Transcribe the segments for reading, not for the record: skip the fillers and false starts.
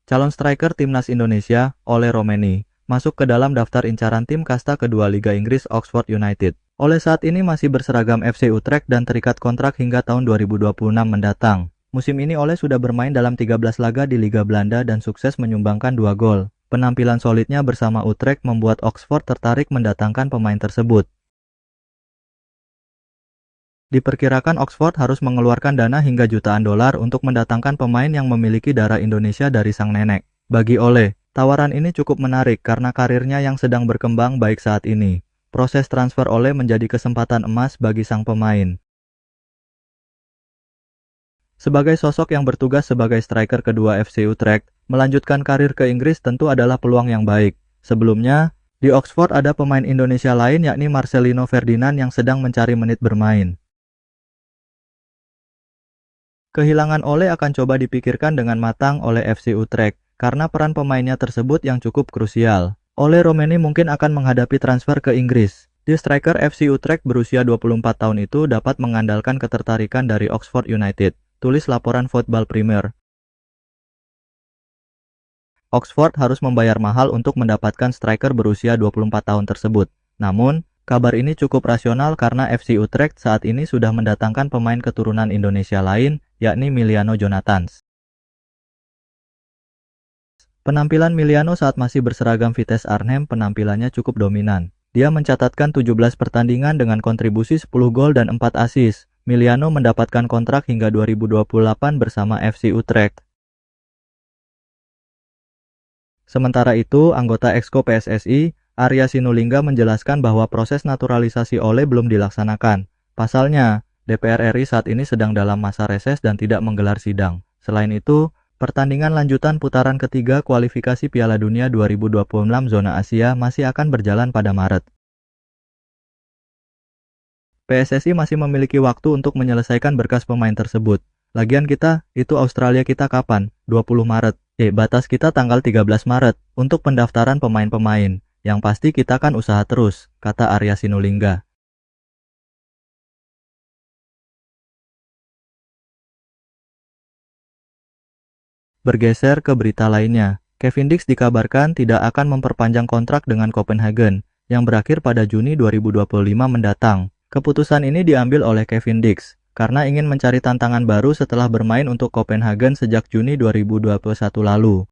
Calon striker timnas Indonesia, Ole Romeni, masuk ke dalam daftar incaran tim kasta kedua Liga Inggris Oxford United. Ole saat ini masih berseragam FC Utrecht dan terikat kontrak hingga tahun 2026 mendatang. Musim ini Ole sudah bermain dalam 13 laga di Liga Belanda dan sukses menyumbangkan 2 gol. Penampilan solidnya bersama Utrecht membuat Oxford tertarik mendatangkan pemain tersebut. Diperkirakan Oxford harus mengeluarkan dana hingga jutaan dolar untuk mendatangkan pemain yang memiliki darah Indonesia dari sang nenek. Bagi Ole, tawaran ini cukup menarik karena karirnya yang sedang berkembang baik saat ini. Proses transfer Ole menjadi kesempatan emas bagi sang pemain. Sebagai sosok yang bertugas sebagai striker kedua FC Utrecht, melanjutkan karir ke Inggris tentu adalah peluang yang baik. Sebelumnya, di Oxford ada pemain Indonesia lain yakni Marcelino Ferdinand yang sedang mencari menit bermain. Kehilangan Ole akan coba dipikirkan dengan matang oleh FC Utrecht, karena peran pemainnya tersebut yang cukup krusial. Ole Romeni mungkin akan menghadapi transfer ke Inggris. Di striker FC Utrecht berusia 24 tahun itu dapat mengandalkan ketertarikan dari Oxford United, tulis laporan Football Premier. Oxford harus membayar mahal untuk mendapatkan striker berusia 24 tahun tersebut. Namun, kabar ini cukup rasional karena FC Utrecht saat ini sudah mendatangkan pemain keturunan Indonesia lain, yakni Miliano Jonathans. Penampilan Miliano saat masih berseragam Vitesse Arnhem penampilannya cukup dominan. Dia mencatatkan 17 pertandingan dengan kontribusi 10 gol dan 4 assist. Miliano mendapatkan kontrak hingga 2028 bersama FC Utrecht. Sementara itu, anggota Exco PSSI, Arya Sinulinga menjelaskan bahwa proses naturalisasi Ole belum dilaksanakan. Pasalnya, DPR RI saat ini sedang dalam masa reses dan tidak menggelar sidang. Selain itu, pertandingan lanjutan putaran ketiga kualifikasi Piala Dunia 2026 zona Asia masih akan berjalan pada Maret. PSSI masih memiliki waktu untuk menyelesaikan berkas pemain tersebut. Lagian kita, itu Australia kita kapan? 20 Maret. Batas kita tanggal 13 Maret untuk pendaftaran pemain-pemain. Yang pasti kita kan usaha terus, kata Arya Sinulinga. Bergeser ke berita lainnya, Kevin Dix dikabarkan tidak akan memperpanjang kontrak dengan Copenhagen, yang berakhir pada Juni 2025 mendatang. Keputusan ini diambil oleh Kevin Dix, karena ingin mencari tantangan baru setelah bermain untuk Copenhagen sejak Juni 2021 lalu.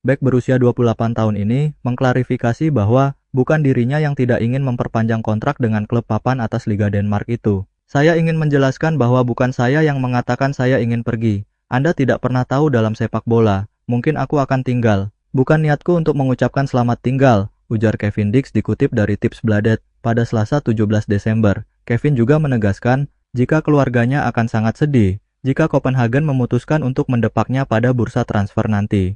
Bek berusia 28 tahun ini mengklarifikasi bahwa bukan dirinya yang tidak ingin memperpanjang kontrak dengan klub papan atas Liga Denmark itu. Saya ingin menjelaskan bahwa bukan saya yang mengatakan saya ingin pergi. Anda tidak pernah tahu dalam sepak bola. Mungkin aku akan tinggal. Bukan niatku untuk mengucapkan selamat tinggal, ujar Kevin Dix dikutip dari Tipsbladet pada Selasa 17 Desember. Kevin juga menegaskan, jika keluarganya akan sangat sedih jika Copenhagen memutuskan untuk mendepaknya pada bursa transfer nanti.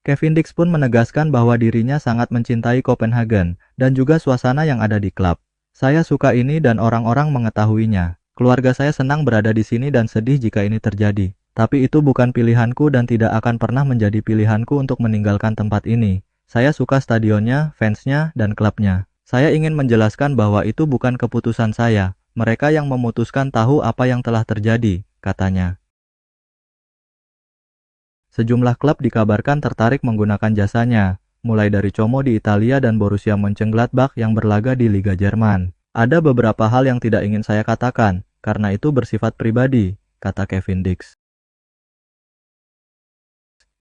Kevin Dix pun menegaskan bahwa dirinya sangat mencintai Copenhagen dan juga suasana yang ada di klub. Saya suka ini dan orang-orang mengetahuinya. Keluarga saya senang berada di sini dan sedih jika ini terjadi. Tapi itu bukan pilihanku dan tidak akan pernah menjadi pilihanku untuk meninggalkan tempat ini. Saya suka stadionnya, fansnya, dan klubnya. Saya ingin menjelaskan bahwa itu bukan keputusan saya. Mereka yang memutuskan tahu apa yang telah terjadi, katanya. Sejumlah klub dikabarkan tertarik menggunakan jasanya, mulai dari Como di Italia dan Borussia Mönchengladbach yang berlaga di Liga Jerman. Ada beberapa hal yang tidak ingin saya katakan, karena itu bersifat pribadi, kata Kevin Dix.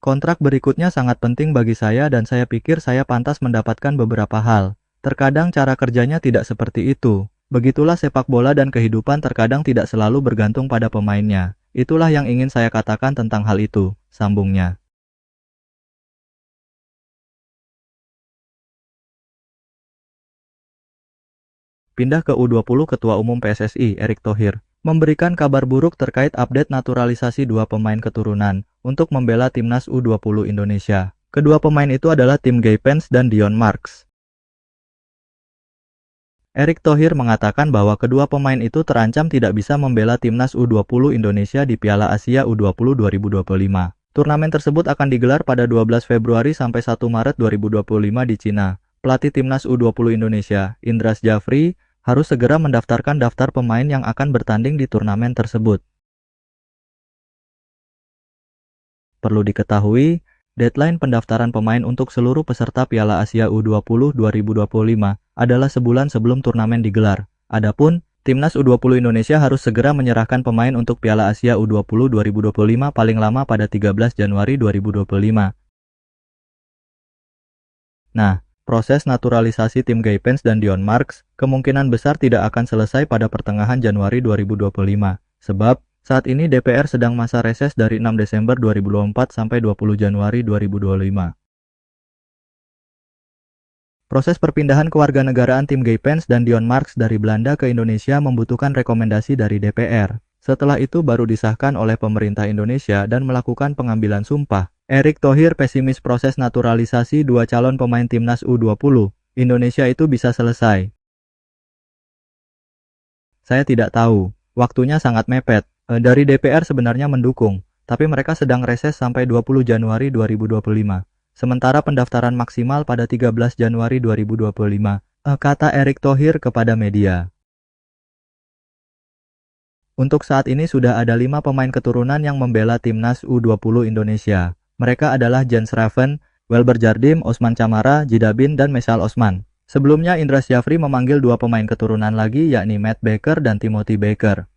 Kontrak berikutnya sangat penting bagi saya dan saya pikir saya pantas mendapatkan beberapa hal. Terkadang cara kerjanya tidak seperti itu. Begitulah sepak bola dan kehidupan terkadang tidak selalu bergantung pada pemainnya. Itulah yang ingin saya katakan tentang hal itu, sambungnya. Pindah ke U20, Ketua Umum PSSI, Erick Thohir, memberikan kabar buruk terkait update naturalisasi dua pemain keturunan untuk membela timnas U20 Indonesia. Kedua pemain itu adalah Tim Gaypens dan Dion Marks. Erick Thohir mengatakan bahwa kedua pemain itu terancam tidak bisa membela timnas U20 Indonesia di Piala Asia U20 2025. Turnamen tersebut akan digelar pada 12 Februari sampai 1 Maret 2025 di Cina. Pelatih timnas U20 Indonesia, Indras Jafri, harus segera mendaftarkan daftar pemain yang akan bertanding di turnamen tersebut. Perlu diketahui, deadline pendaftaran pemain untuk seluruh peserta Piala Asia U20 2025 adalah sebulan sebelum turnamen digelar. Adapun Timnas U20 Indonesia harus segera menyerahkan pemain untuk Piala Asia U20 2025 paling lama pada 13 Januari 2025. Nah, proses naturalisasi tim Gaypens dan Dion Marks kemungkinan besar tidak akan selesai pada pertengahan Januari 2025. Sebab, saat ini DPR sedang masa reses dari 6 Desember 2024 sampai 20 Januari 2025. Proses perpindahan kewarganegaraan tim Gaypens dan Dion Marks dari Belanda ke Indonesia membutuhkan rekomendasi dari DPR. Setelah itu baru disahkan oleh pemerintah Indonesia dan melakukan pengambilan sumpah. Erick Thohir pesimis proses naturalisasi dua calon pemain timnas U20 Indonesia itu bisa selesai. Saya tidak tahu, waktunya sangat mepet. Dari DPR sebenarnya mendukung, tapi mereka sedang reses sampai 20 Januari 2025. Sementara pendaftaran maksimal pada 13 Januari 2025, kata Erick Thohir kepada media. Untuk saat ini sudah ada 5 pemain keturunan yang membela timnas U20 Indonesia. Mereka adalah Jens Raven, Welber Jardim, Osman Camara, Jidabin, dan Mesal Osman. Sebelumnya Indra Syafri memanggil 2 pemain keturunan lagi yakni Matt Baker dan Timothy Baker.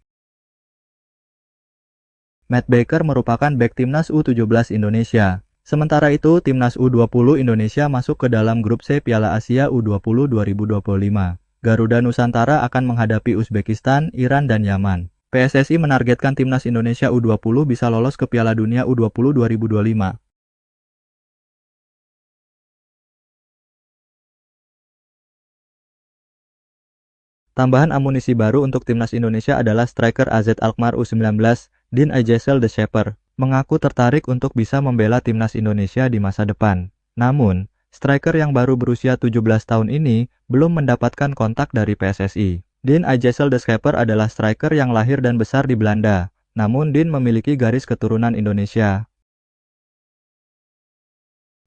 Matt Baker merupakan bek timnas U17 Indonesia. Sementara itu, timnas U20 Indonesia masuk ke dalam grup C Piala Asia U20 2025. Garuda Nusantara akan menghadapi Uzbekistan, Iran, dan Yaman. PSSI menargetkan timnas Indonesia U20 bisa lolos ke Piala Dunia U20 2025. Tambahan amunisi baru untuk timnas Indonesia adalah striker AZ Alkmaar U19, Dean Ejezel De Schepper, mengaku tertarik untuk bisa membela timnas Indonesia di masa depan. Namun, striker yang baru berusia 17 tahun ini belum mendapatkan kontak dari PSSI. Dean Ejezel De Schepper adalah striker yang lahir dan besar di Belanda. Namun Dean memiliki garis keturunan Indonesia.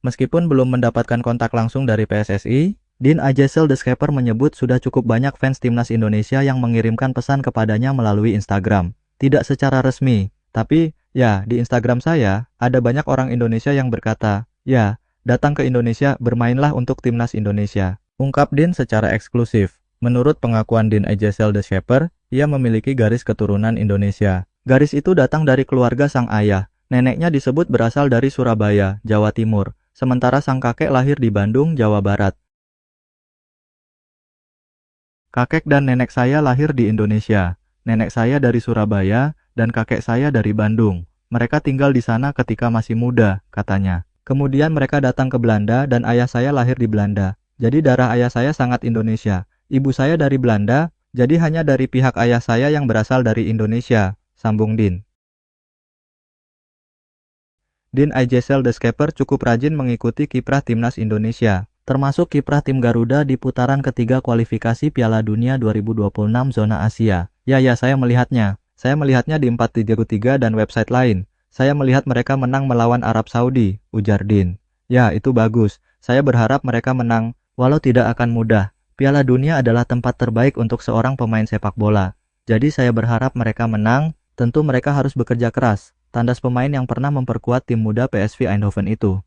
Meskipun belum mendapatkan kontak langsung dari PSSI, Dean Ejezel De Schepper menyebut sudah cukup banyak fans timnas Indonesia yang mengirimkan pesan kepadanya melalui Instagram. Tidak secara resmi, tapi ya di Instagram saya ada banyak orang Indonesia yang berkata, ya, datang ke Indonesia, bermainlah untuk timnas Indonesia. Ungkap Dean secara eksklusif. Menurut pengakuan Dean Ejezel De Schepper, ia memiliki garis keturunan Indonesia. Garis itu datang dari keluarga sang ayah. Neneknya disebut berasal dari Surabaya, Jawa Timur, sementara sang kakek lahir di Bandung, Jawa Barat. Kakek dan nenek saya lahir di Indonesia. Nenek saya dari Surabaya dan kakek saya dari Bandung. Mereka tinggal di sana ketika masih muda, katanya. Kemudian mereka datang ke Belanda dan ayah saya lahir di Belanda. Jadi darah ayah saya sangat Indonesia. Ibu saya dari Belanda, jadi hanya dari pihak ayah saya yang berasal dari Indonesia, sambung Dean. Dean Ejezel De Schepper cukup rajin mengikuti kiprah timnas Indonesia, termasuk kiprah tim Garuda di putaran ketiga kualifikasi Piala Dunia 2026 zona Asia. Ya, saya melihatnya. Saya melihatnya di 433 dan website lain. Saya melihat mereka menang melawan Arab Saudi, ujar Dean. Ya, itu bagus. Saya berharap mereka menang, walau tidak akan mudah. Piala Dunia adalah tempat terbaik untuk seorang pemain sepak bola. Jadi saya berharap mereka menang, tentu mereka harus bekerja keras. Tandas pemain yang pernah memperkuat tim muda PSV Eindhoven itu.